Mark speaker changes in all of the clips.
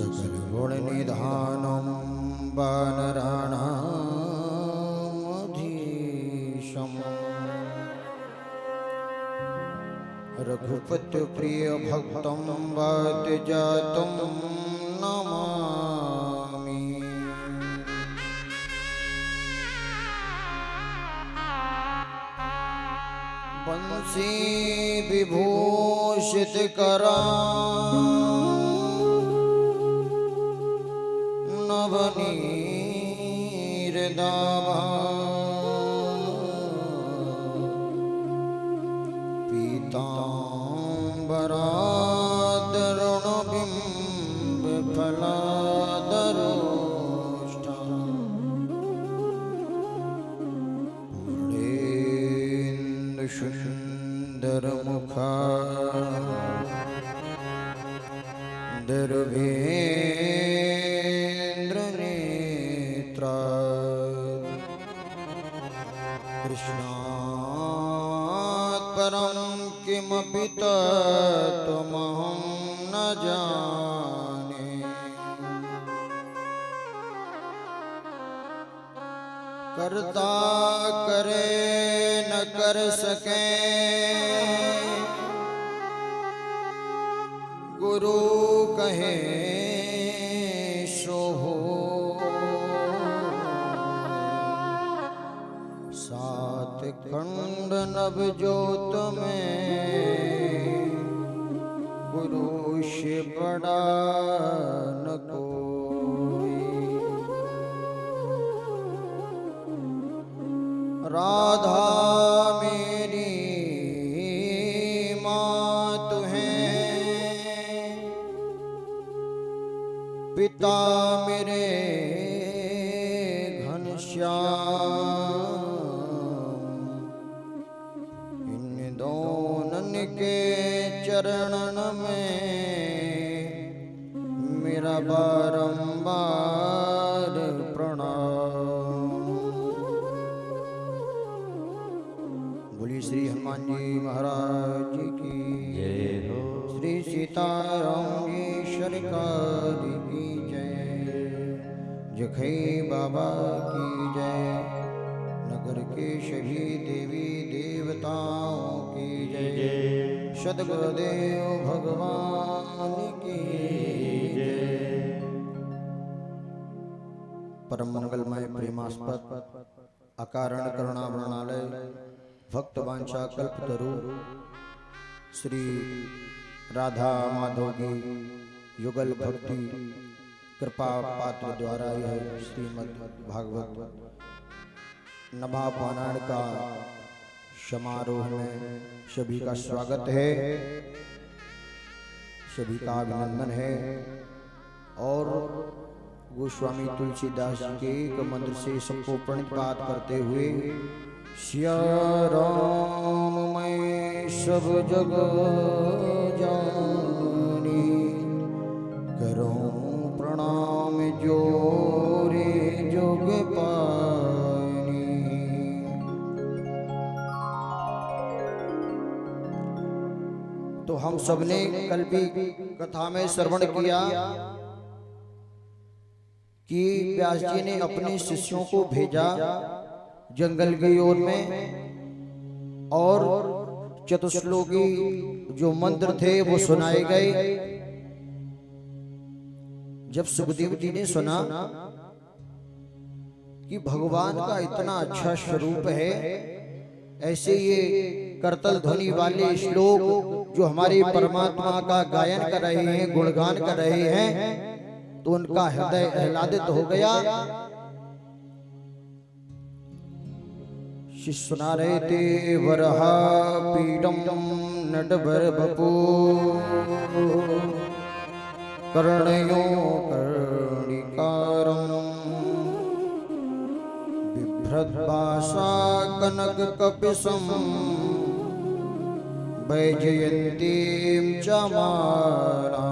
Speaker 1: सकल गुण निधानं वानराणामधीशम् रघुपति प्रिय भक्तं वातजातं नमामि। बंसी विभूषित नवनीरदाभा पीताम्बरादरुणबिम्बफलादरोष्टा पूर्णेन्दुसुन्दरमुखा दर्भेन्द्रनेत्रा कृष्णात् परं किमपि तत्त्वमहं न जाने। करता करे न कर सके गुरु कहे सो हो। सात खंड नवजोत में गुरु से बड़ा न कोई। राधा मेरी मात है, पिता मेरे घनश्याम। इन दोनों के चरणन में मेरा बारंबार प्रणाम। बोलिए श्री हनुमान जी महाराज जी की जय हो। श्री सीताराम जी सरकार की जय। जखई बाबा की जय। नगर के सभी देवी देवताओं की जय। सद्गुरुदेव भगवान की जय। परम मंगलमय प्रेमास्पद अकारण करुणा वर्णालय भक्त वांछा कल्पतरु श्री राधा माधव की युगल भक्ति कृपा पात्र द्वारा यह श्रीमद् भागवत नमा पारायण का समारोह में सभी का स्वागत है, सभी का अभिनंदन है। और गोस्वामी तुलसीदास जी के एक मंत्र से सबको प्रणिपात करते हुए सिया राम मैं सब जग जानी, करूं प्रणाम जोरे जोग पानी। तो हम सबने कल भी कथा में श्रवण किया कि व्यास जी ने अपने शिष्यों को भेजा जंगल की ओर में और चतुश्लोकी जो मंत्र थे वो सुनाए गए। जब सुखदेव जी ने सुना कि भगवान का इतना अच्छा स्वरूप है, ऐसे ये करतल ध्वनि वाले श्लोक जो हमारे परमात्मा का गायन कर रहे हैं, गुणगान कर रहे हैं, तो उनका हृदय आह्लादित हो गया। शिष्य सुना रहे थे वरहा पीडम नटवर बपू कर्णयो कर्णिकारम बिभ्रद्भाषा कनक कपिशम वैजयन्तीं च माला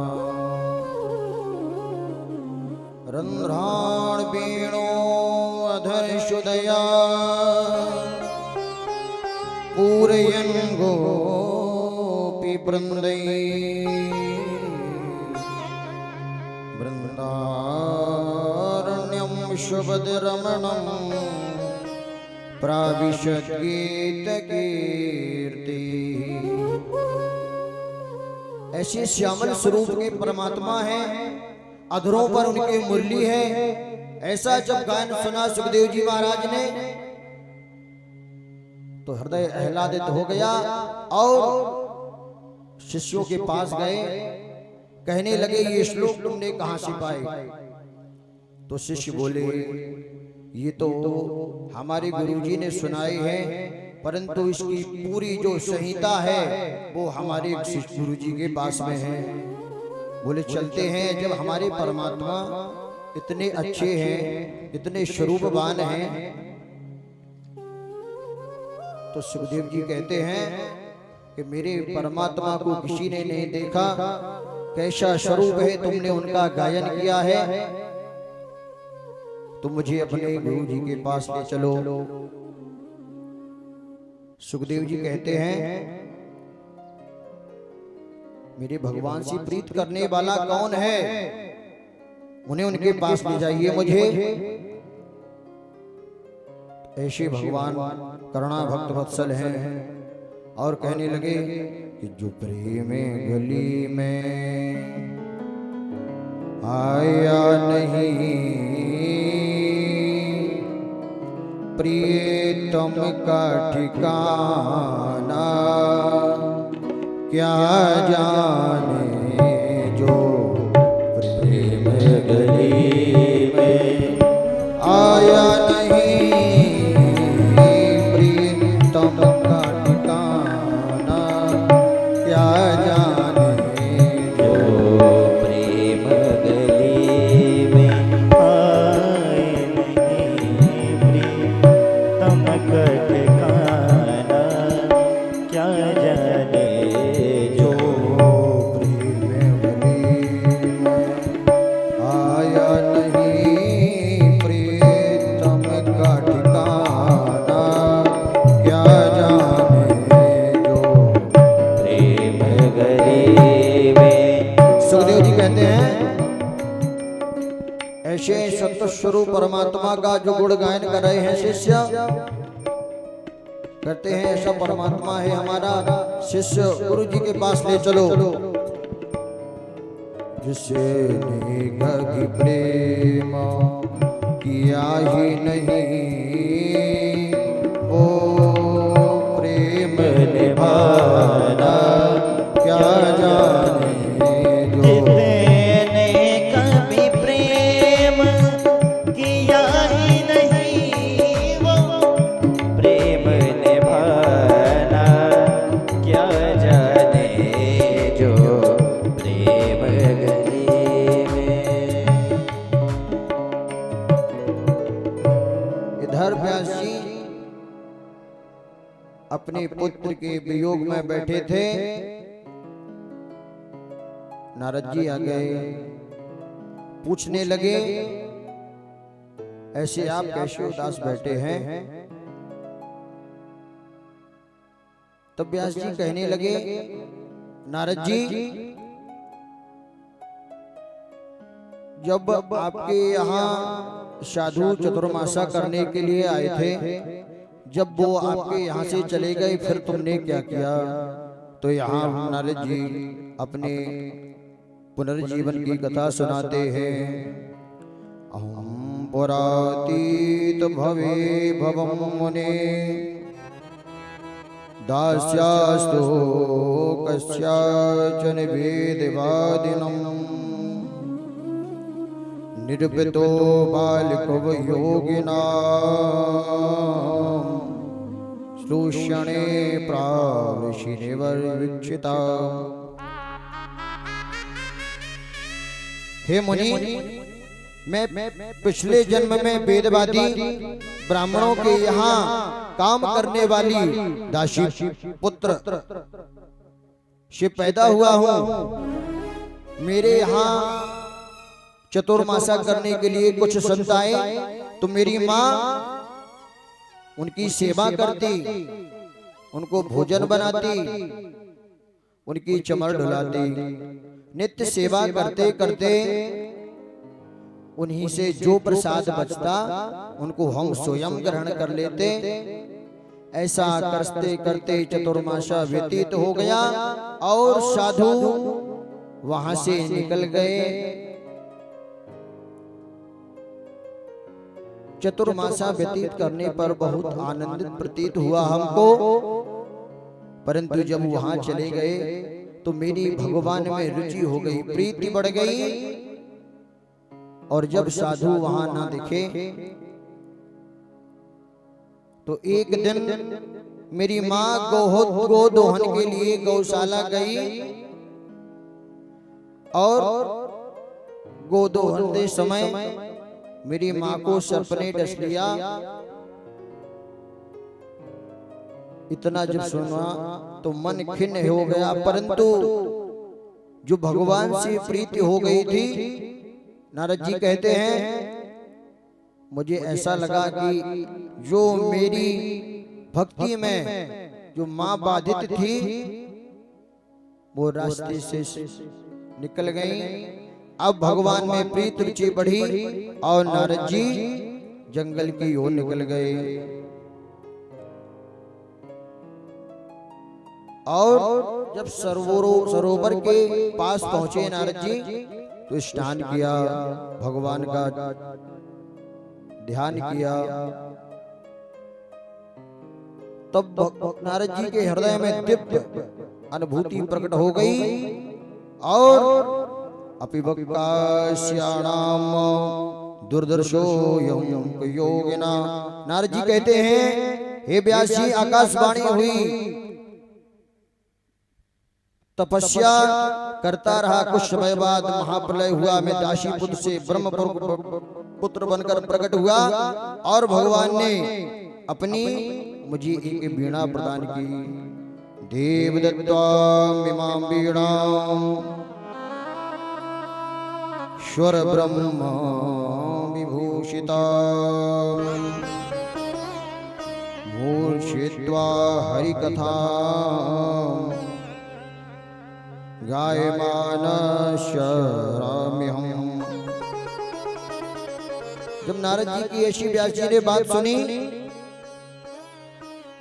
Speaker 1: रंध्राण वेणो अधर सुदया पूरयन् गोपी वृंदै वृंदारण्यम शुभदरमणम प्राविशत गीत कीर्ति। ऐसे श्यामल स्वरूप के परमात्मा हैं, अधरों पर उनकी मुरली है। ऐसा जब गायन सुना सुखदेव जी महाराज ने तो हृदय आह्लादित हो गया और शिष्यों के पास गए, कहने लगे ये श्लोक तुमने कहां से पाए? तो शिष्य बोले ये तो हमारे गुरुजी ने सुनाए हैं, परंतु इसकी पूरी जो संहिता है वो हमारे गुरुजी के पास में है। बोले चलते हैं, जब हमारे परमात्मा इतने अच्छे हैं, इतने स्वरूपवान हैं, तो सुखदेव जी कहते हैं कि मेरे परमात्मा को किसी ने नहीं देखा, कैसा स्वरूप है, तुमने उनका गायन किया है, तो मुझे अपने गुरु जी के पास ले चलो। सुखदेव जी कहते हैं मेरे भगवान से प्रीत करने वाला कौन है, उन्हें उनके पास ले जाइए मुझे। ऐसे भगवान करुणा भक्त वत्सल हैं और कहने लगे कि जो प्रेम गली में आया नहीं, प्रियतम का ठिकाना क्या जाने, जो प्रेम गली में आया नहीं, प्रियतम का ठिकाना क्या जाने,
Speaker 2: जो प्रेम गली में आए नहीं, प्रीतम का ठिकाना क्या जाने, जो
Speaker 1: प्रेम गली में आया नहीं, प्रीतम का ठिकाना क्या जाने, जो
Speaker 2: प्रेम गली में।
Speaker 1: सुखदेव जी कहते हैं ऐसे सत्य स्वरूप परमात्मा का जो गुण गायन कर रहे हैं शिष्य, कहते हैं ऐसा परमात्मा है हमारा शिष्य, गुरु जी के पास ले चलो। जिसे निगह प्रेम किया ही नहीं, ओ प्रेम निभाना क्या जाने, जो
Speaker 2: जिसने कभी प्रेम किया ही नहीं, वो प्रेम निभाना क्या जाने, जो प्रेम गली में।
Speaker 1: इधर व्यास जी अपने पुत्र के वियोग में बैठे थे, नारद जी आ गए, पूछने लगे ऐसे आप कैसे उदास बैठे हैं? तब व्यास जी कहने लगे नारद जी, जब आपके यहाँ साधु चतुर्मासा करने के लिए आए थे, जब वो आपके यहाँ से चले गए फिर तुमने क्या किया? तो यहाँ नारद जी अपने पुनर्जीवन की कथा सुनाते हैं। अहम पुरातीत भवे भवम मुने, दास्यास्तु कस्याचन वेदवादिनम, निर्वृतो बालकव योगिनाम, श्लोष्यणे प्रावृषिनिवर्विक्षिता। हे मुनि, मैं पिछले जन्म में वेदवादी ब्राह्मणों के यहाँ काम करने वाली दासी पुत्र से पैदा हुआ हूँ। मेरे यहाँ चतुर्मासा करने के लिए कुछ संत आए तो मेरी माँ उनकी सेवा करती, उनको भोजन बनाती, उनकी चमर ढुलाती। नित्य सेवा करते करते उन्हीं से जो प्रसाद बचता उनको हम स्वयं ग्रहण कर लेते। ऐसा करते करते चतुर्मासा व्यतीत हो गया और साधु वहां से निकल गए। चतुर्मासा व्यतीत करने पर बहुत आनंदित प्रतीत हुआ हमको, परंतु जब वहां चले गए तो मेरी भगवान में रुचि हो गई, प्रीति बढ़ गई। और जब साधु वहां ना दिखे तो एक दिन मेरी माँ गोदोहन के लिए गौशाला गई और गोदोहन के समय मेरी माँ को सर्प ने डस लिया। इतना जब सुना तो मन खिन्न हो गया, परंतु जो भगवान से प्रीति हो गई थी, नारद जी कहते हैं मुझे ऐसा लगा कि जो मेरी भक्ति में जो माँ बाधित थी वो रास्ते से निकल गई। अब भगवान में प्रीति रुचि बढ़ी और नारद जी जंगल की ओर निकल गए। और जब सरोवर के पास पहुंचे नारद जी तो स्नान किया, भगवान का ध्यान किया। तब नारद जी के हृदय में दिव्य अनुभूति प्रकट हो गई और अपिवक्तास्याणाम दुर्दर्शो योगिना। नारद जी कहते हैं हे व्यास जी, आकाशवाणी हुई, तपस्या करता रहा, कुछ समय बाद महाप्रलय हुआ, मैं दासी पुत्र से ब्रह्म पुत्र बनकर प्रकट हुआ और भगवान ने अपनी मुझे एक वीणा प्रदान की। देवदत्तां इमां वीणां स्वर ब्रह्म विभूषिता मूर्छित्वा हरिकथा गायमानश्याम्यहम्। जब नारद जी की ऐसी व्यास जी ने बात सुनी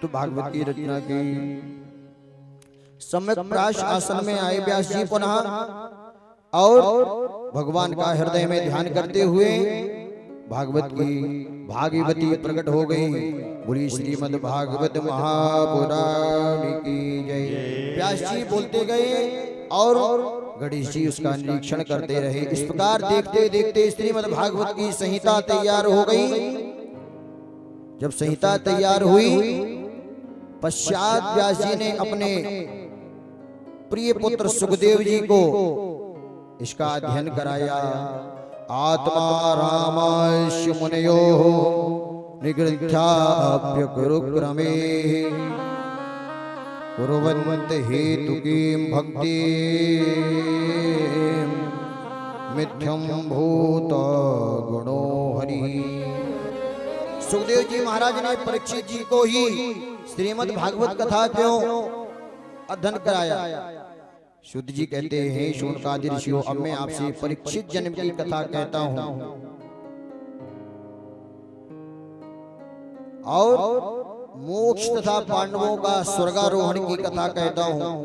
Speaker 1: तो भागवत की रचना की। सम्यक प्राश आसन में आए व्यास जी पुनः और भगवान का हृदय में ध्यान करते हुए भागवत की भागवती प्रकट हो गई। बोली श्रीमद् भागवत महापुराण की जय। व्यास जी बोलते गए और गणेश जी उसका निरीक्षण करते रहे। इस प्रकार देखते देखते श्रीमद् भागवत की संहिता तैयार हो गई। जब संहिता तैयार हुई पश्चात व्यास जी ने अपने प्रिय पुत्र सुखदेव जी को इसका अध्ययन कराया। आत्मा रामाश्य मुनयो निगृह्याप्य गुरुक्रमे कुर्वन्त हेतु कीं भक्ति मिथ्यम भूत गुणो हरि। सुखदेव जी महाराज ने परीक्षित जी को ही श्रीमद् भागवत कथा क्यों अध्ययन कराया। शुद्ध जी कहते हैं शौनकादि ऋषियों, अब मैं आपसे परीक्षित जन्म की कथा कहता हूं और मोक्ष तथा पांडवों का स्वर्गारोहण की कथा कहता हूं।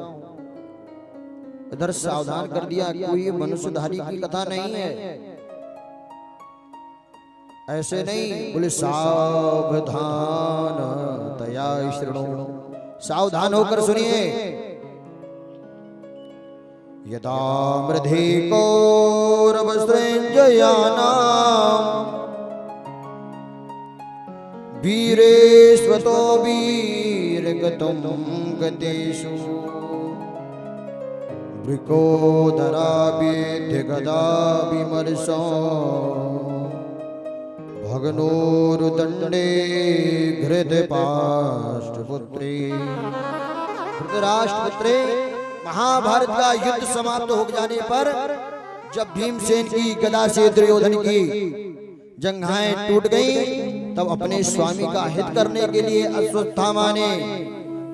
Speaker 1: इधर सावधान कर दिया, कोई मनुष्यधारी की कथा नहीं है, ऐसे नहीं। बोले सावधान तया शृणु, सावधान होकर सुनिए। यदा मृधे कौरवसृञ्जयानां वीरेष्वतो वीरगतं गतेषु वृकोदराभ्येत्य गदा विमर्शो भग्नोरुदण्डे घृतपाष्ट्रपुत्रे। धृतराष्ट्रपुत्रे, महाभारत का युद्ध समाप्त हो जाने पर जब भीमसेन की गदा से दुर्योधन की जंघाएं टूट गईं, तब अपने स्वामी का हित करने के लिए अश्वत्थामा ने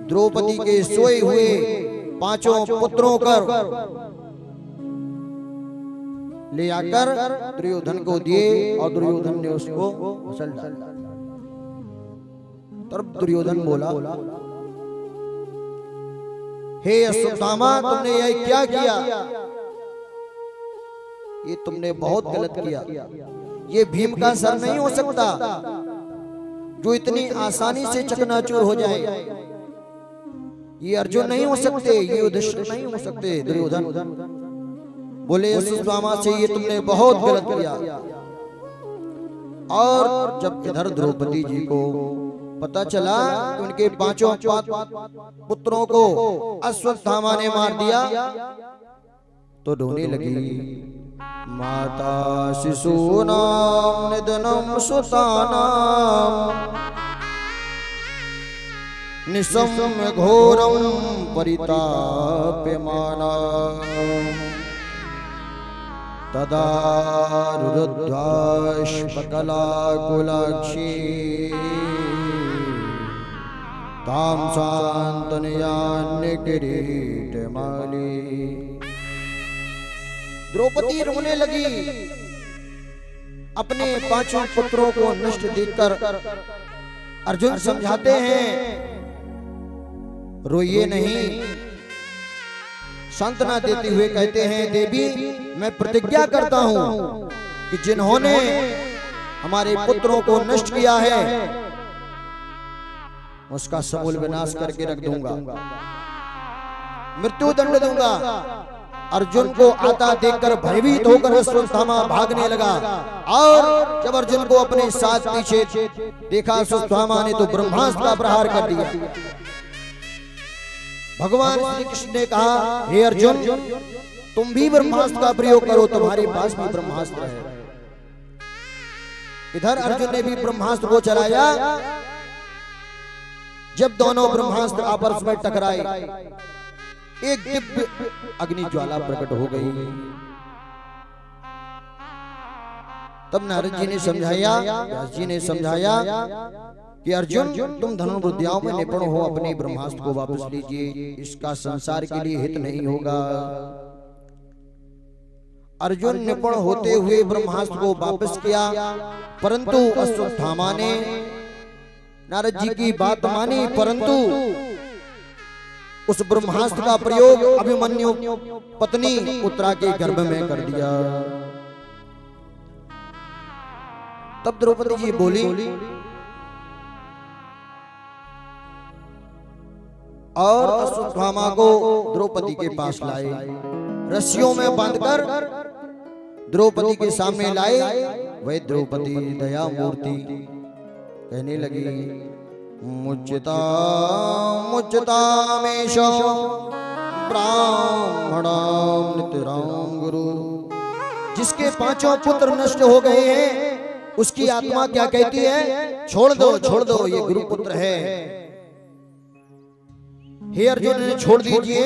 Speaker 1: द्रौपदी के सोए हुए 5 पुत्रों कर ले आकर दुर्योधन को दिए और दुर्योधन ने उसको मसल डाला। तब दुर्योधन बोला, हे अश्वत्थामा, तुमने यह क्या किया? ये तुमने बहुत गलत किया। ये भीम का सर नहीं हो सकता जो इतनी आसानी से चकनाचूर हो जाए। ये अर्जुन नहीं हो सकते, ये युधिष्ठिर नहीं हो सकते। दुर्योधन बोले, अश्वत्थामा से ये तुमने बहुत गलत किया। और जब इधर द्रौपदी जी को पता चला कि उनके पांचों पुत्रों को अश्वत्थामा ने मार दिया तो रोने लगी। माता शिशूनां निधनं सुतानां निशम्य घोरं परिताप्यमाना तदा रुद्धाश्वकलाकुलाक्षी तां सान्त्वयन्य किरीटमाली। द्रौपदी रोने लगी। अपने पांचों पुत्रों को नष्ट देखकर अर्जुन समझाते हैं, रोइए नहीं। सांत्वना देते हुए कहते हैं, देवी मैं प्रतिज्ञा करता हूं कि जिन्होंने हमारे पुत्रों को नष्ट किया है उसका समूल विनाश करके रख दूंगा, मृत्यु दंड दूंगा। अर्जुन को आता देखकर भयभीत होकर अश्वत्थामा भागने लगा और जब अर्जुन को अपने साथ पीछे देखा अश्वत्थामा ने तो ब्रह्मास्त्र का प्रहार कर दिया। भगवान श्री कृष्ण ने कहा, हे अर्जुन, तुम भी ब्रह्मास्त्र का प्रयोग करो, तुम्हारे पास भी ब्रह्मास्त्र है। इधर अर्जुन ने भी ब्रह्मास्त्र को चलाया। जब दोनों ब्रह्मास्त्र आपस में टकराए, एक दिव्य अग्नि ज्वाला प्रकट हो गई। तब नारद जी ने समझाया, व्यास जी ने समझाया कि अर्जुन, तुम धनुर्विद्याओं में निपुण हो, अपने ब्रह्मास्त्र को वापस लीजिए, इसका संसार के लिए हित नहीं होगा। अर्जुन निपुण होते हुए ब्रह्मास्त्र को वापस किया, परंतु अश्वत्थामा ने नारद जी की बात मानी, परंतु उस ब्रह्मास्त्र का प्रयोग अभिमन्यु पत्नी उत्तरा के गर्भ में कर दिया। तब द्रौपदी जी बोली और अश्वत्थामा को द्रौपदी के पास लाए, रस्सियों में बांधकर द्रौपदी के सामने लाए। वह द्रौपदी दया मूर्ति कहने लगी, मुच्यतामेष ब्राह्मणां नितरां गुरु। जिसके पांचों पुत्र नष्ट हो गए हैं उसकी आत्मा क्या कहती है? छोड़ दो, छोड़ दो, ये गुरु पुत्र है। हे अर्जुन, छोड़ दीजिए।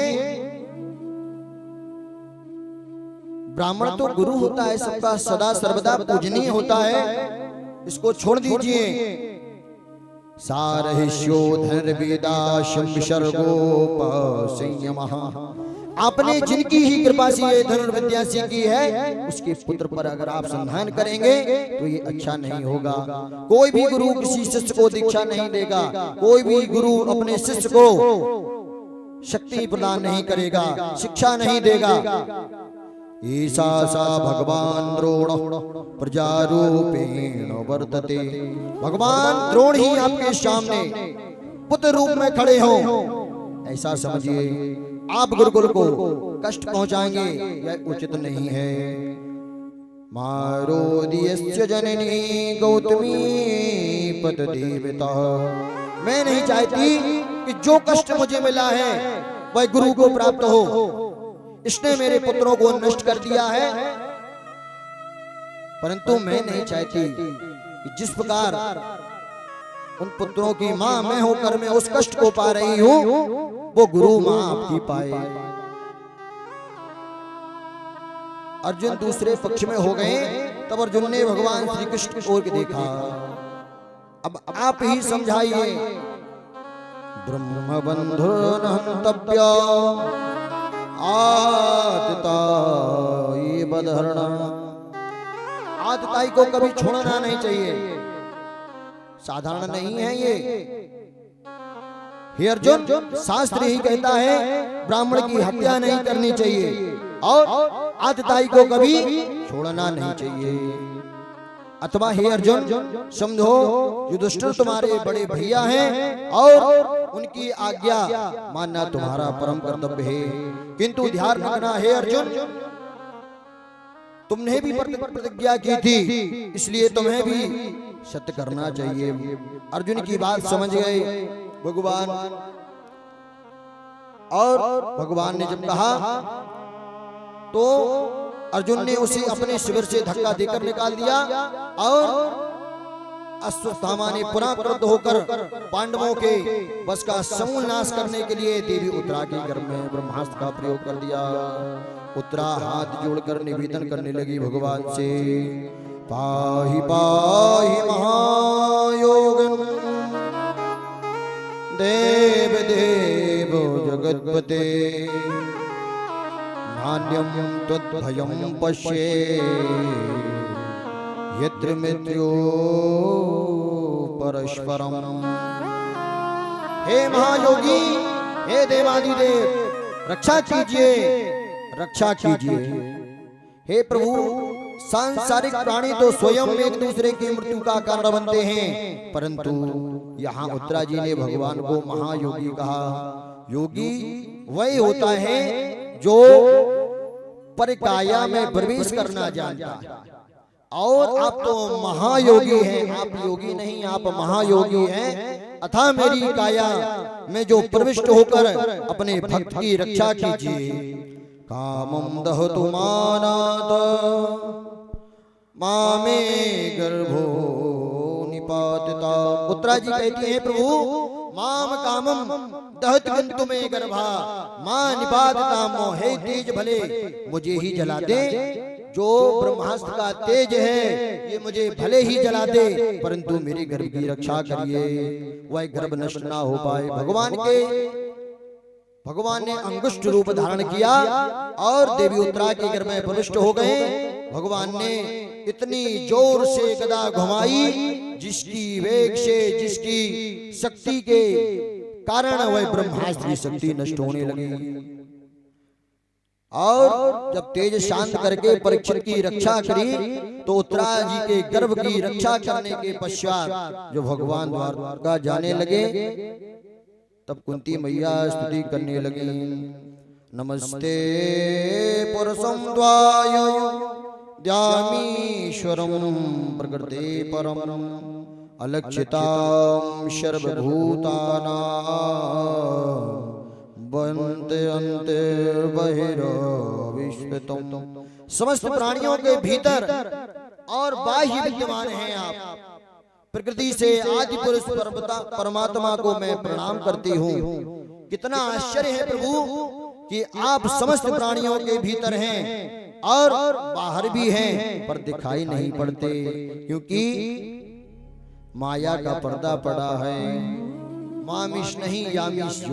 Speaker 1: ब्राह्मण तो गुरु होता है, सबका सदा सर्वदा पूजनीय होता है, इसको छोड़ दीजिए। सारहिष्यो धनुर्वेदाशं विसर्गोपसंयमः। आपने जिनकी ही कृपा से ये धनुर्विद्या सीखी है, उसके पुत्र पर अगर आप संधान करेंगे तो ये अच्छा नहीं होगा। कोई भी गुरु किसी शिष्य को दीक्षा नहीं देगा, कोई भी गुरु अपने शिष्य को शक्ति प्रदान नहीं करेगा, शिक्षा नहीं देगा। ईसा सा भगवान द्रोण प्रजारूपेण वर्तते। भगवान द्रोण ही आपके सामने पुत्र रूप में खड़े हो, ऐसा समझिए। आप गुरुकुल को कष्ट पहुंचाएंगे, यह उचित नहीं है। मारोदियस्य जननी गौतमी पतदेवता। मैं नहीं चाहती कि जो कष्ट मुझे मिला है वह गुरु को प्राप्त हो। इसने मेरे पुत्रों को नष्ट कर दिया है, परंतु मैं नहीं चाहती कि जिस प्रकार उन पुत्रों की मां मैं होकर मैं उस कष्ट को पा रही हूं, वो गुरु मां आपकी पाए। अर्जुन दूसरे पक्ष में हो गए। तब अर्जुन ने भगवान श्री कृष्ण की ओर देखा। अब आप ही समझाइए। ब्रह्मबंधुर्न हन्तव्य आतताई बदहरणा। आतताई को कभी छोड़ना नहीं चाहिए, साधारण नहीं है ये। हे अर्जुन, शास्त्र ही कहता है ब्राह्मण की हत्या नहीं करनी चाहिए और आतताई को कभी छोड़ना नहीं चाहिए। अथवा हे अर्जुन समझो, युधिष्ठिर तुम्हारे बड़े भैया हैं और उनकी आज्ञा मानना तुम्हारा परम कर्तव्य है। किंतु ध्यान रखना हे अर्जुन, तुमने भी प्रतिज्ञा की थी, इसलिए तुम्हें भी सत्य करना चाहिए। अर्जुन की बात समझ गए भगवान, और भगवान ने जब कहा तो अर्जुन ने उसे अपने शिविर से धक्का देकर निकाल दिया और अश्वत्थामा ने पुनः क्रुद्ध होकर पांडवों के बस का समूल नाश करने के लिए देवी उत्तरा के गर्भ में ब्रह्मास्त्र का प्रयोग कर दिया। उत्तरा हाथ जोड़कर निवेदन करने लगी भगवान से, पाहि पाहि महायोगन देव देव जगत्पते, नान्यं त्वद्भयं पश्ये यत्र मृत्यो परस्परम। हे महायोगी, हे देवादिदेव, रक्षा कीजिए, रक्षा कीजिए। हे प्रभु, सांसारिक प्राणी तो स्वयं एक दूसरे की मृत्यु का कारण बनते हैं, परंतु यहाँ उत्तरा जी ने भगवान को महायोगी कहा। योगी वही होता है जो परकाया में प्रवेश करना जानता है, और आप तो महायोगी हैं। आप योगी नहीं, आप महायोगी हैं। अथा मेरी काया में जो प्रविष्ट होकर अपने भक्त की रक्षा कीजिए। कामं दहतु मानात मामे गर्भो निपातिता। उत्तरा जी कहती हैं, प्रभु माम कामम दहत किंतु में गर्भा मां निपातिता। मोहे तेज भले मुझे ही जला दे, जो ब्रह्मास्त्र का तेज है ये मुझे भले ही जला दे, परंतु मेरे गर्भ की रक्षा करिए, वह गर्भ नष्ट ना हो पाए। भगवान ने अंगुष्ठ रूप धारण किया और देवी उत्तरा के गर्भ में प्रविष्ट हो गए। भगवान ने इतनी जोर से गदा घुमाई जिसकी वेग से, जिसकी शक्ति के कारण वह ब्रह्मास्त्र की शक्ति नष्ट होने लगी। और जब तेज शांत करके परीक्षित की रक्षा करी तो उत्तरा जी के गर्भ की रक्षा करने के पश्चात जो भगवान द्वारका जाने लगे, तब कुंती मैया स्तुति करने लगी। नमस्ते पुरुषं द्वाय द्यामीश्वरं प्रकृते परम अलक्षितां सर्वभूतानां वन्दे अन्ते बहिर्विश्वतम्। समस्त प्राणियों के भीतर और बाह्य विद्यमान हैं आप। प्रकृति से आदि पुरुष परमात्मा को मैं प्रणाम करती हूँ। कितना आश्चर्य है प्रभु कि आप समस्त प्राणियों के भीतर हैं और बाहर भी हैं, पर दिखाई नहीं पड़ते, क्योंकि माया का पर्दा पड़ा है। मामिश नहीं यामिश,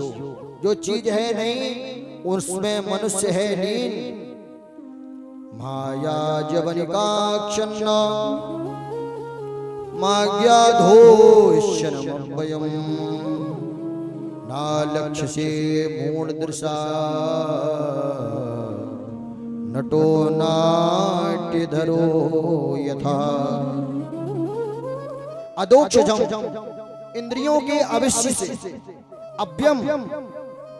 Speaker 1: जो चीज है नहीं उसमें मनुष्य है लीन। माया जवनिकाक्षन्न माज्ञाधोष्यनमभयम् नालक्ष्यसे मूढदृशा नटो नाट्यधरो यथा। अदोक्षजम्, इंद्रियों के अविश्य से, अव्यम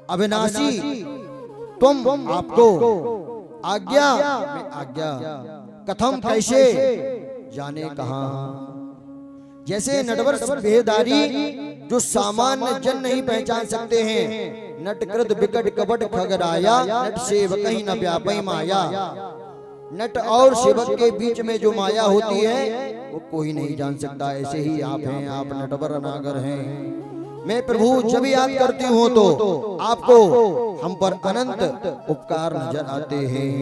Speaker 1: अविनाशी, तुम आपको आज्ञा कथम कैसे जाने कहां। जैसे नटवर भेदारी जो सामान्य जन नहीं पहचान सकते हैं। नट कृत विकट कपट खगराया नट सेवक ही न व्यापी माया। नट और सेवक के बीच में जो माया होती है वो कोई नहीं जान सकता। ऐसे ही आप हैं, आप नटवर अनागर हैं। मैं प्रभु जब याद करती हूँ तो आपको हम पर अनंत उपकार नजर आते हैं।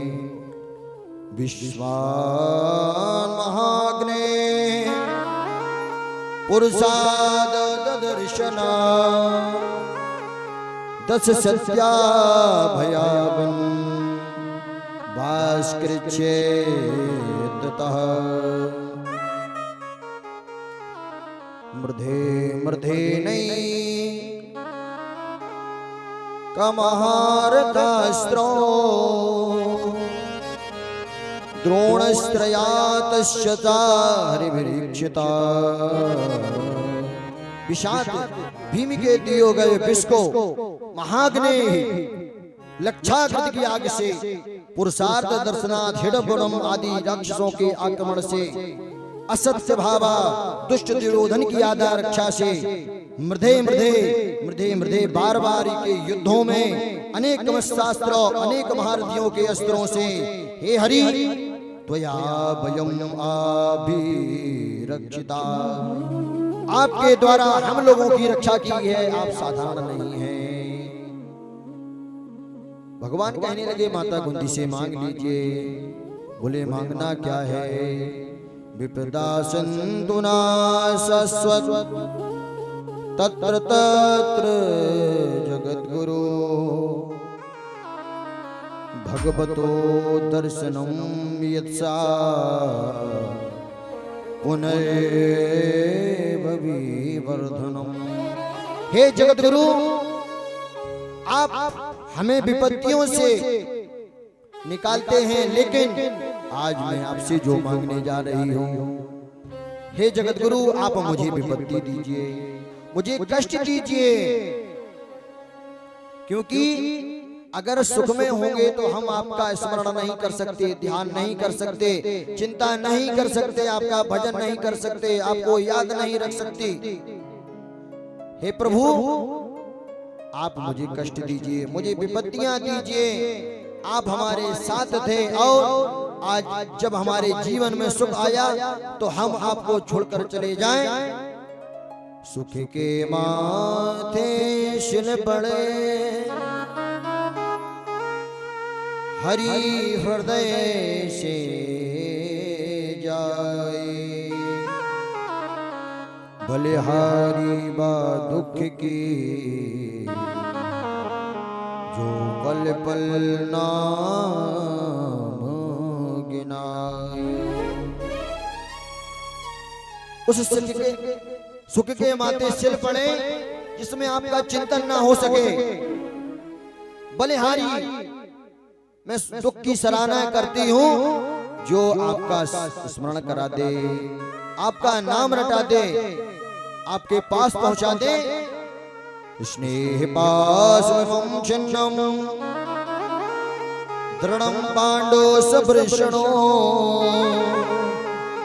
Speaker 1: विश्वान महाग्ने पुरुषाद दर्शना दस सत्या भयावन स्कृच्छेततः मृधे मृधेनै कमहारतास्त्रो द्रोणस्त्रयातश्चता हरिभिरीक्षिता विषाद भीम के दियो गए विष को महाग्नि लक्षाकृत की आग से पुरुषार्थ दर्शनाथ हिडबुडम आदि राक्षसों के आक्रमण से असत्य भावा दुष्ट दुर्योधन की आदा रक्षा से मृधे मृधे मृधे मृधे बार बार के युद्धों में अनेक शास्त्रों अनेक महारथियों के अस्त्रों से हे हरि त्वया वयम् आभिरक्षिता आपके द्वारा हम लोगों की रक्षा की है, आप साधारण नहीं हैं। भगवान कहने लगे माता कुंती से मांग लीजिए। बोले मांगना क्या है? विपदा सन्तु न शश्वत तत्र तत्र जगद्गुरु भगवतो दर्शनं यत्सा पुनरेव विवर्धनम्। हे जगद्गुरु आप हमें विपत्तियों से निकालते हैं, लेकिन आज मैं आपसे जो मांगने जा रही हूँ, हे जगद्गुरु आप मुझे विपत्ति दीजिए, मुझे कष्ट दीजिए, क्योंकि अगर सुख में होंगे तो हम आपका स्मरण नहीं कर सकते, ध्यान नहीं कर सकते, चिंता नहीं कर सकते, आपका भजन नहीं कर सकते, आपको याद नहीं रख सकती। हे प्रभु आप मुझे कष्ट दीजिए, मुझे विपत्तियां दीजिए। आप हमारे साथ थे और आज जब हमारे जीवन में सुख आया तो हम आपको छोड़कर चले जाएं। सुख के माथे शिल पड़े हरि हृदय से जाए, बलिहारी बा दुख की जो पल पल नाम गिनाए। उस सुख के माथे सिल पड़े जिसमें आपका चिंतन ना हो सके। बलिहारी मैं दुख की सराहना करती हूँ जो आपका स्मरण करा दे, आपका नाम रटा दे, आपके पास पहुंचा दे। स्नेह पाशं छिन्नं दृढ़ं पांडो सभृशणो।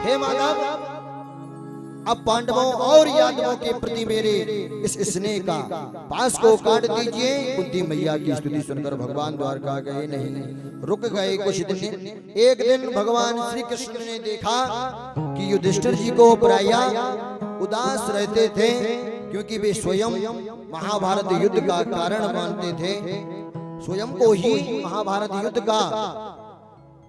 Speaker 1: हे माधव अब पांडवों और यादवों के प्रति मेरे इस स्नेह का पास को काट दीजिए। कुंती मैया की स्तुति सुनकर भगवान द्वारका गए नहीं, रुक गए कुछ दिन। एक दिन भगवान श्री कृष्ण ने देखा कि युधिष्ठिर जी को प्रायः उदास रहते थे, क्योंकि वे स्वयं महाभारत युद्ध का कारण मानते थे, स्वयं को ही महाभारत युद्ध का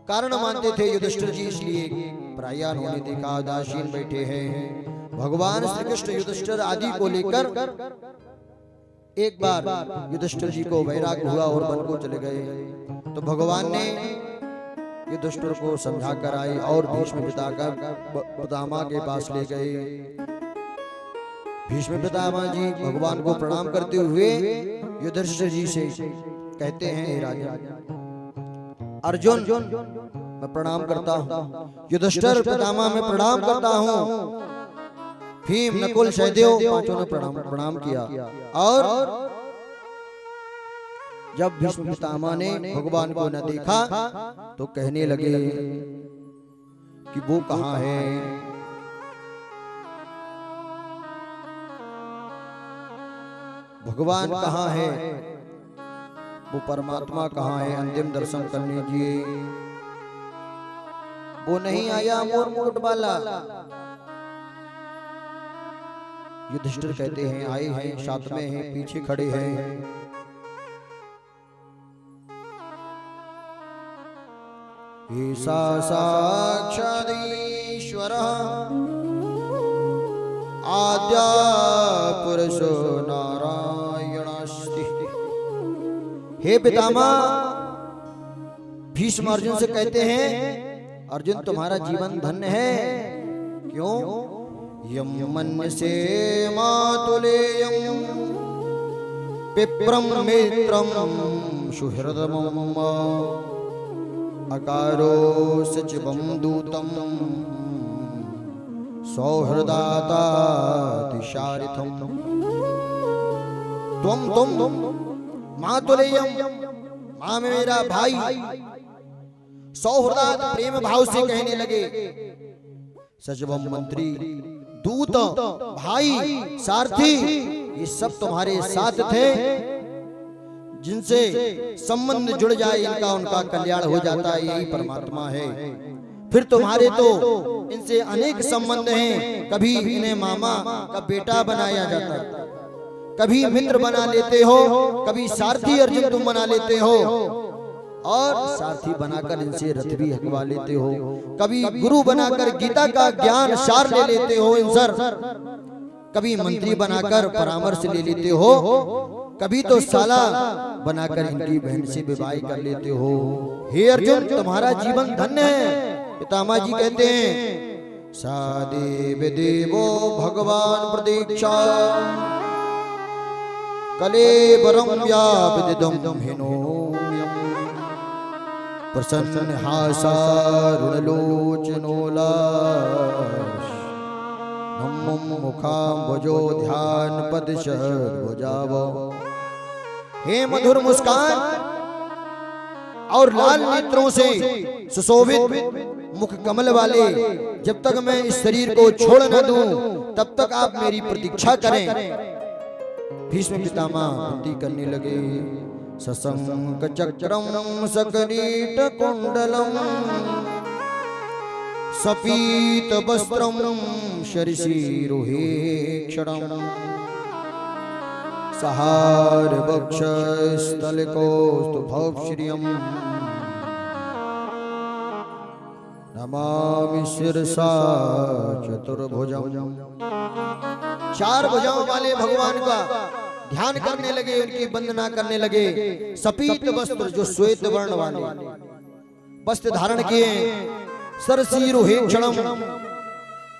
Speaker 1: कारण मानते थे युधिष्ठिर जी। इसलिए प्रायः उन्होंने देखा उदासीन बैठे हैं। भगवान श्री कृष्ण युधिष्ठिर आदि को लेकर एक बार युधिष्ठिर जी को वैराग्य हुआ और वन को चले गए। तो भगवान ने युधिष्ठिर को समझा कर आए और भीष्म पितामह के पास ले गए। भीष्म पितामह जी भगवान को प्रणाम करते हुए युधिष्ठिर जी से कहते हैं, राजा अर्जुन मैं प्रणाम करता हूँ, युधिष्ठिर पितामह मैं प्रणाम करता हूँ। भीम नकुल सहदेव पांचों ने प्रणाम किया। और जब भीष्म पितामह ने भगवान को न देखा तो कहने लगे कि वो कहाँ है? भगवान कहाँ है? वो परमात्मा कहाँ है? अंतिम दर्शन कर लीजिए। वो नहीं आया मोर मुकुट वाला। युधिष्ठिर कहते हैं आए हैं, साथ में हैं, पीछे खड़े हैं। ईसा साक्षात् ईश्वरः आद्या पुरुषो नारायणस्ति। हे पितामह भीष्म अर्जुन से कहते हैं, अर्जुन तुम्हारा जीवन धन्य है। क्यों? यम मन्यसे मातुलेयं विप्रम मित्रम सुहृदमम अकारो सचिवं दूतम सौहृदातातिशारिथम। तुम मातुलेयं, मां में मेरा भाई, सौहृदात प्रेम भाव से कहने लगे। सचिवम मंत्री, दूत भाई, सारथी, ये सब तुम्हारे साथ थे। जिनसे संबंध जुड़ जाए इनका उनका कल्याण हो जाता है, यही परमात्मा है। फिर तुम्हारे तो इनसे अनेक संबंध हैं। कभी इन्हें मामा का बेटा बनाया जाता, कभी मित्र बना लेते हो, कभी सारथी अर्जुन तुम बना लेते हो, और सारथी बनाकर इनसे रथ भी हकवा लेते हो। कभी गुरु बनाकर गीता का ज्ञान सार ले लेते हो इनसे, कभी मंत्री बनाकर परामर्श ले लेते हो, कभी तो साला बनाकर इनकी बहन से विवाह कर लेते हो। हे अर्जुन, तुम्हारा जीवन धन्य है। पितामह जी कहते हैं, सादेव देवो भगवान प्रतीक्षा कलेबरम व्यापिदं हिनोम्यं प्रसन्न हासारुणलोचनोलाश नमो मुखाम्बुजो ध्यान पदशर्भुजाव। हे मधुर मुस्कान और लाल नेत्रों से सुशोभित मुख कमल वाले, जब तक मैं इस शरीर को छोड़ न दूं तब तक आप मेरी प्रतीक्षा करें। भीष्म पितामह विनती करने लगे। सशंक चक्रम सकरीट कुंडलम सपीत वस्त्रम शरिशिरोहेक्षणम सहार वक्षस्थलकोस्तुभौश्रियम् नमामि शिरसा चतुर्भुजम्। चार भुजाओं वाले भगवान का ध्यान करने लगे, उनकी वंदना करने लगे। सपीत वस्त्र, जो श्वेत वर्ण वाले वस्त्र धारण किए, सरसीरुहेक्षणम,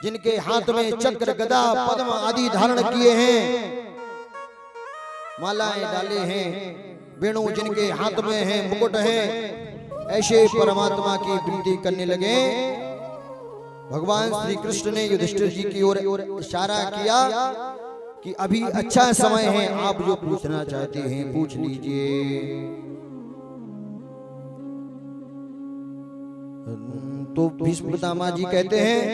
Speaker 1: जिनके हाथ में चक्र गदा पद्म आदि धारण किए हैं, मालाएं डाले हैं, वेणु जिनके हाथ में है, मुकुट है, ऐसे परमात्मा की विनती करने लगे। भगवान श्री कृष्ण ने युधिष्ठिर जी की ओर इशारा किया कि अभी अच्छा समय है, आप जो पूछना चाहते हैं पूछ लीजिए। तो भीष्म पितामह जी कहते हैं,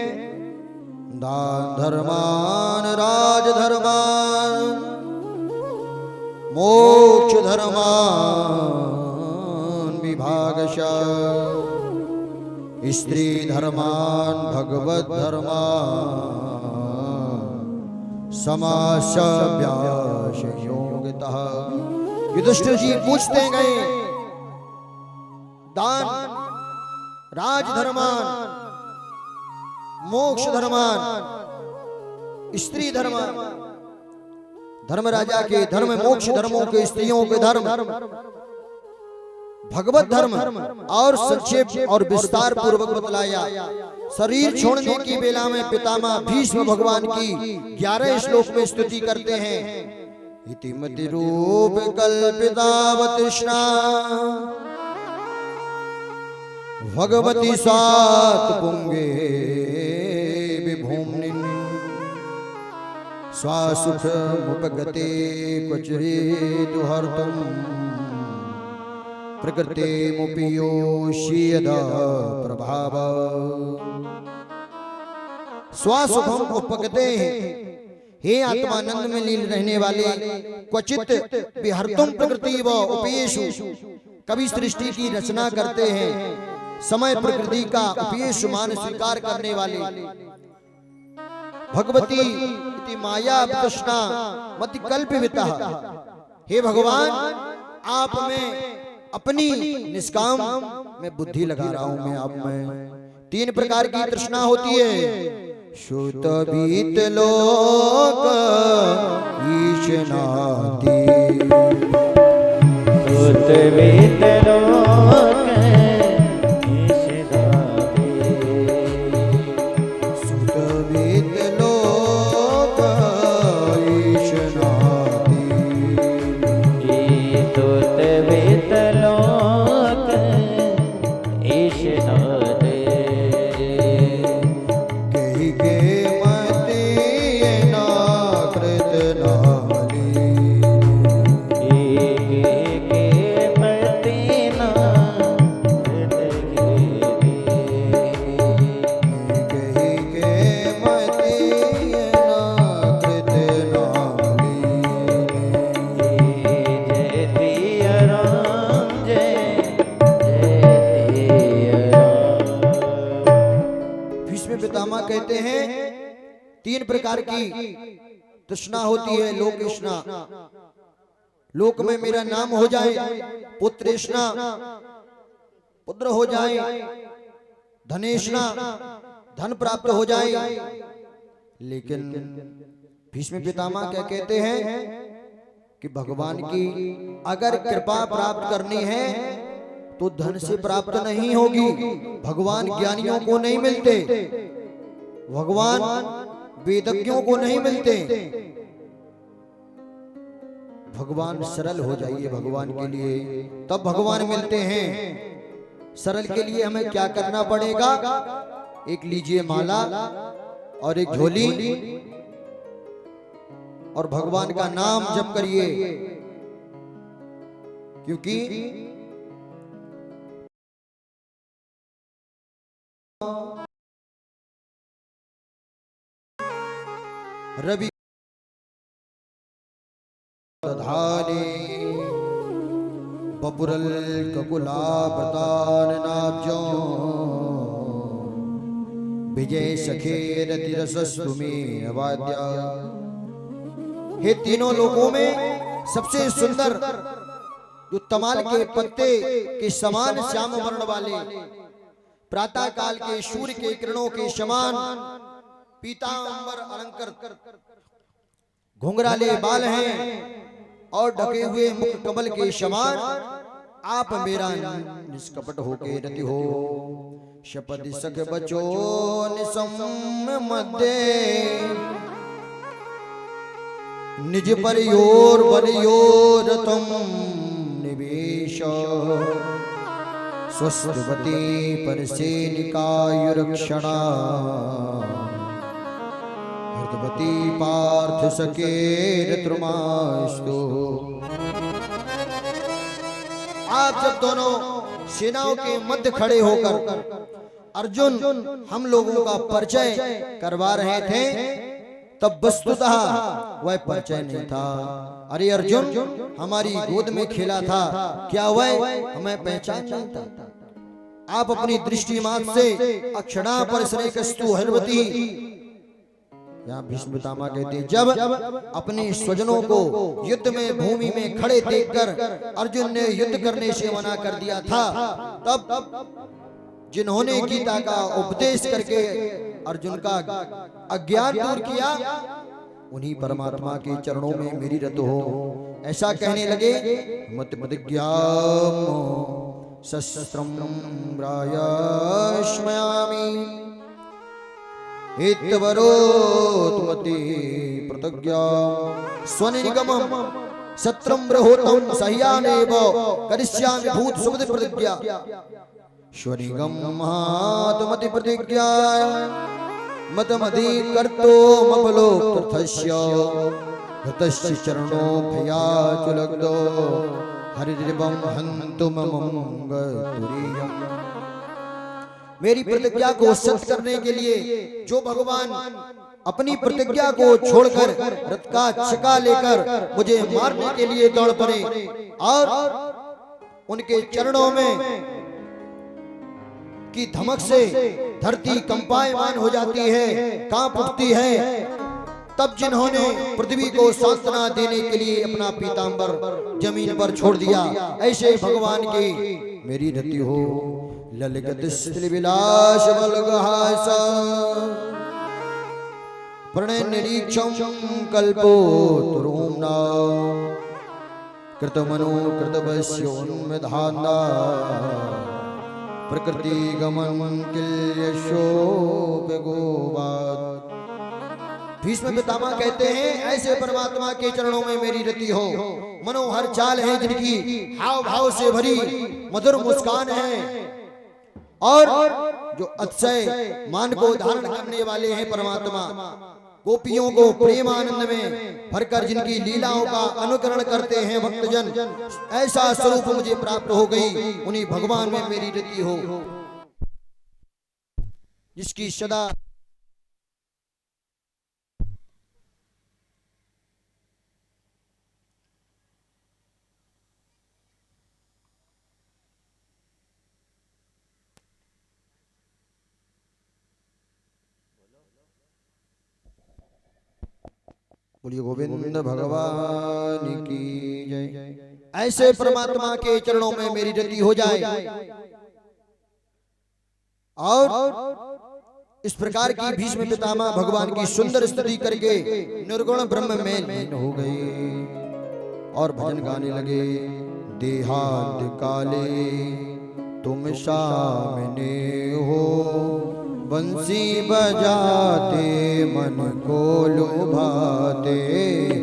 Speaker 1: दान धर्मान राज धर्मान मोक्ष धर्मान विभागशः स्त्री धर्मान भगवत धर्मान समासव्यासयोगितः। युधिष्ठिर जी पूछते गए, दान राज धर्मान मोक्ष धर्मान स्त्री धर्मान, धर्म राजा के धर्म, मोक्ष धर्मों के स्त्रियों के धर्म, भगवत धर्म, और संक्षेप और विस्तार पूर्वक बतलाया। शरीर छोड़ने की बेला में पितामह भीष्म भगवान की 11 श्लोक में स्तुति करते हैं। इतिमति रूप कल्पितावतृष्णा भगवती सात पुंगे विभूम्नि स्वासुख मुपगते क्वचरे दुहर्तुम प्रकृते मुपियोषियदा प्रभाव। स्वासुखम उपगते, हे आत्मानंद में लीन रहने वाले, क्वचित विहर्तुम प्रकृति व उपेयेषु, कभी सृष्टि की रचना करते हैं, समय प्रकृति का उपेयेष मान स्वीकार करने वाले। भगवती इति माया कृष्णा मति कल्पिता। हे भगवान, आप में अपनी निष्काम मैं बुद्धि लगा रहा हूं, मैं आप में 3 प्रकार की तृष्णा होती है। श्रुत बीत लोक ईशनाति,
Speaker 2: श्रुत बीत लोक
Speaker 1: कहते हैं 3 प्रकार की तृष्णा होती है। लोक तृष्णा, लोक में मेरा नाम हो जाए, पुत्र तृष्णा, पुत्र हो जाए, धनेष्णा, धन प्राप्त हो जाए। लेकिन भीष्म पितामह क्या कहते हैं कि भगवान की अगर कृपा प्राप्त करनी है तो धन से प्राप्त नहीं होगी। भगवान ज्ञानियों को नहीं मिलते, भगवान वेदज्ञों को नहीं मिलते। भगवान सरल हो जाइए भगवान के लिए, तब भगवान मिलते हैं। सरल के लिए हमें क्या करना पड़ेगा? एक लीजिए माला और एक झोली और भगवान का नाम जप करिए, क्योंकि रवि धाने बपुरल ककुलाभृतान नाब्जो विजय सखे रतिरसस्तु में वाद्या। हे तीनों लोगों में सबसे सुंदर जो तमाल के पत्ते के समान श्याम वर्ण वाले, प्रातः काल के सूर्य के किरणों के समान पीतांबर अलंकृत घुंघराले बाल हैं और ढके हुए मुख कमल के समान आप मेरा निष्कपट होके रति हो। शपथ सख बचो निसम मध्य निज पर योर बल योर तुम निवेश स्वस्थवती पर से निकायुरक्षणा हृदवती पार्थ सके त्रुमास्तु। आप जब दोनों सेनाओं के मध्य खड़े होकर अर्जुन हम लोगों का परिचय करवा रहे थे, तब वस्तुतः वह परिचय नहीं था। अरे अर्जुन हमारी गोद में खेला था, क्या वह हमें पहचान नहीं था? आप अपनी दृष्टि मात्र से अक्षणा परिसरेकस्तु हरवती। यहाँ भीष्म पितामह कहते हैं जब अपने स्वजनों को युद्ध में भूमि में खड़े देखकर अर्जुन ने युद्ध करने से मना कर दिया था, तब जिन्होंने गीता का उपदेश करके अर्जुन का अज्ञान दूर किया, उन्हीं परमात्मा के चरणों में मेरी रत हो। ऐसा कहने लगे। मत प्रतिज्ञाम शस्त्रम रायश्मयामि इत्वरोतमति प्रतिज्ञा स्वनिगमं सत्रम ब्रहोतम सह्यानेव करिष्यामि भूत सुमति प्रतिज्ञा स्वनिगम महात्मति प्रतिज्ञा मतमधि कर्तो मपलोक्तस्य हतस्य चरणो भयाचुलग्धो हरिर्बं हन्तु ममंग तुरीयम्। मेरी प्रतिज्ञा को सत्य करने के लिए जो भगवान अपनी प्रतिज्ञा को छोड़कर रथ का चक्का लेकर मुझे मारने के लिए दौड़ पड़े और उनके चरणों में की धमक से धरती कंपायमान हो जाती है, कांप उठती है, तब जिन्होंने पृथ्वी को सांत्वना देने के लिए अपना पीतांबर जमीन पर छोड़ दिया, ऐसे भगवान की मेरी रति हो। ललित विलास बलगहास प्रणय निरीक्षम कल्पो तुरुम्ना कृतमनो कृतवस्योन्मधाना प्रकृति गमन किल्यशो बेगोबाद। भीष्म पितामह कहते हैं ऐसे परमात्मा के चरणों में मेरी रति हो। मनोहर चाल है जिनकी हाव भाव से भरी मधुर मुस्कान है और जो अतिशय मान को धारण करने वाले हैं परमात्मा, गोपियों को प्रेम आनंद में भरकर जिनकी लीलाओं का अनुकरण करते हैं भक्तजन, ऐसा स्वरूप मुझे प्राप्त हो गई। उन्हीं भगवान में मेरी रति हो जिसकी सदा बोलिए गोविंद भगवान की जय। ऐसे परमात्मा के चरणों में मेरी रति हो जाए और इस प्रकार की भीष्म पितामह भगवान की सुंदर स्तुति करके निर्गुण ब्रह्म में लीन हो गए और भजन गाने लगे। देहांत काले तुम सामने हो, बंसी बजाते मन को लुभाते।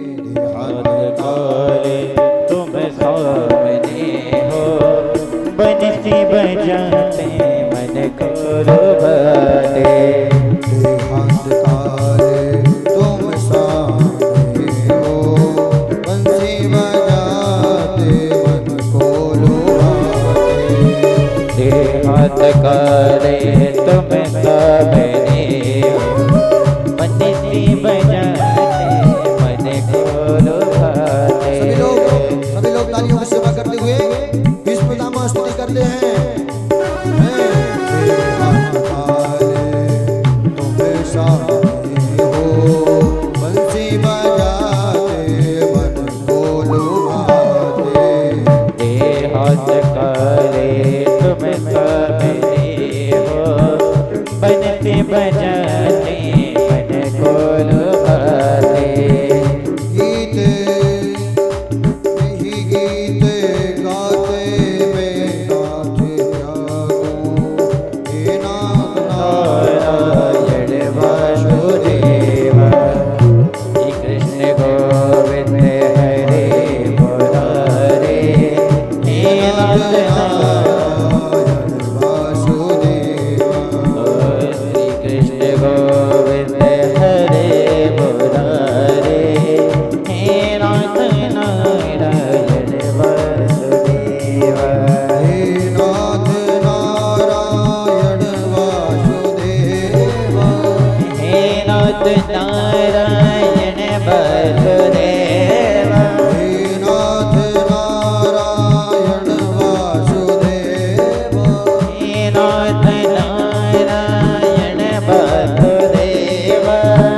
Speaker 2: देहांत काले तुम सामने हो, बंसी बजाते मन को लुभाते।
Speaker 1: देहांत काले तुम सामने हो, बंसी बजाते मन को लुभाते।
Speaker 2: देहांत काले तुम सामने हो, बंसी बजाते मन को लुभाते।
Speaker 1: सभी लोग तालियों की सेवा करते हुए भीष्म पितामह स्तुति करते हैं।
Speaker 2: बजाते मन को लुभाते।
Speaker 1: गीत यही गीत गाते में नाथ जागो। हे नाथ
Speaker 2: नारायण वासुदेव, श्री कृष्ण गोविंद हरे मुरारे। हे नाथ नारायण
Speaker 1: वासुदेव,
Speaker 2: कृष्ण गोविंद हरे मुरारे। हे नाथ नारायण वासुदेव,
Speaker 1: हे नाथ नारायण वासुदेव,
Speaker 2: हे नाथ नारायण वासुदेव,
Speaker 1: हे नाथ नारायण वासुदेव,
Speaker 2: हे नाथ नारायण वासुदेव,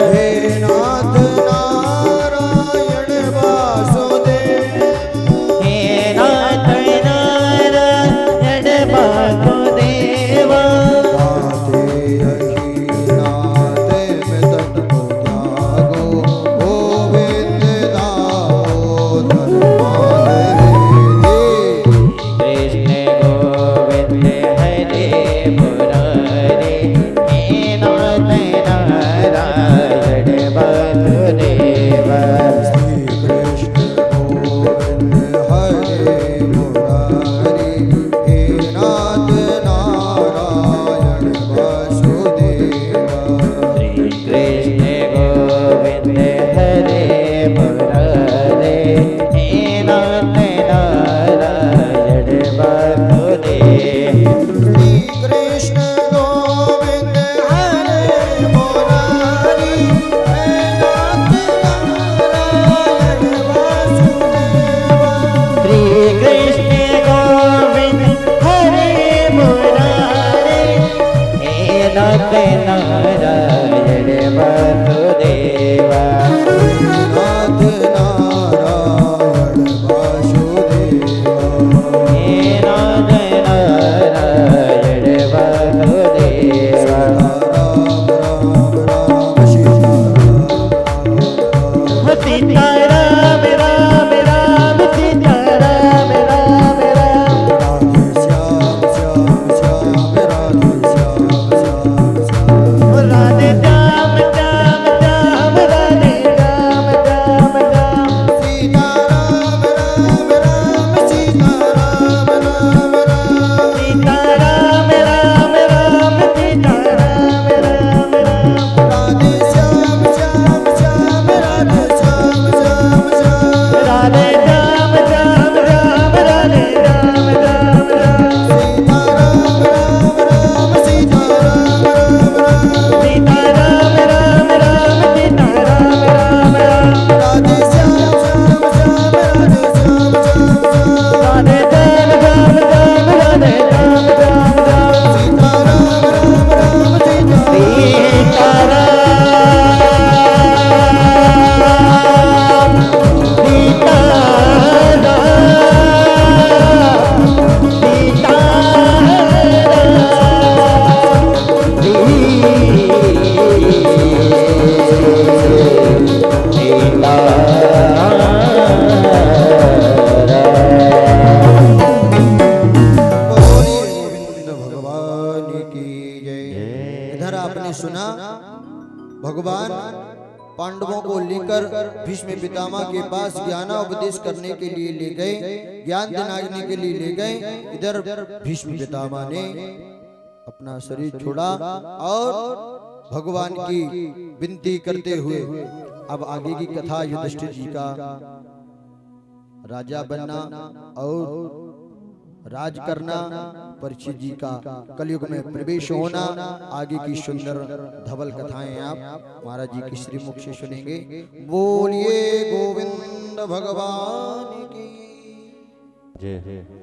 Speaker 1: हे नाथ नारायण वासुदेव,
Speaker 2: हे नाथ नारायण वासुदेव।
Speaker 1: गाते यही नाथ में तन को त्यागो। गोविंद दामोदर माधवे।
Speaker 2: कृष्ण गोविंद हरे मुरारे। हे नाथ नारायण वासुदेव,
Speaker 1: श्री कृष्ण गोविंद हरे मुरारी। हे नाथ नारायण वासुदेव,
Speaker 2: श्री कृष्ण गोविंद हरे मुरारे। हे नाथ नारायण वासुदेव,
Speaker 1: श्री कृष्ण गोविंद हरे मुरारी। हे नाथ नारायण वासुदेव,
Speaker 2: श्री कृष्ण गोविंद हरे मुरारे। हे नाथ नारायण वासुदेव,
Speaker 1: आपने सुना भगवान पांडवों को लेकर भीष्म पितामह के पास ज्ञानोपदेश करने के लिए ले गए, ज्ञान दिलाने के लिए ले गए। इधर भीष्म पितामह ने अपना शरीर छोड़ा और भगवान की विनती करते हुए अब आगे की कथा युधिष्ठिर जी का राजा बनना और राज करना, परीक्षित जी का कलयुग में प्रवेश होना, आगे की सुंदर धवल कथाएं आप महाराज जी की श्रीमुख से सुनेंगे। बोलिए गोविंद भगवान की
Speaker 2: जय।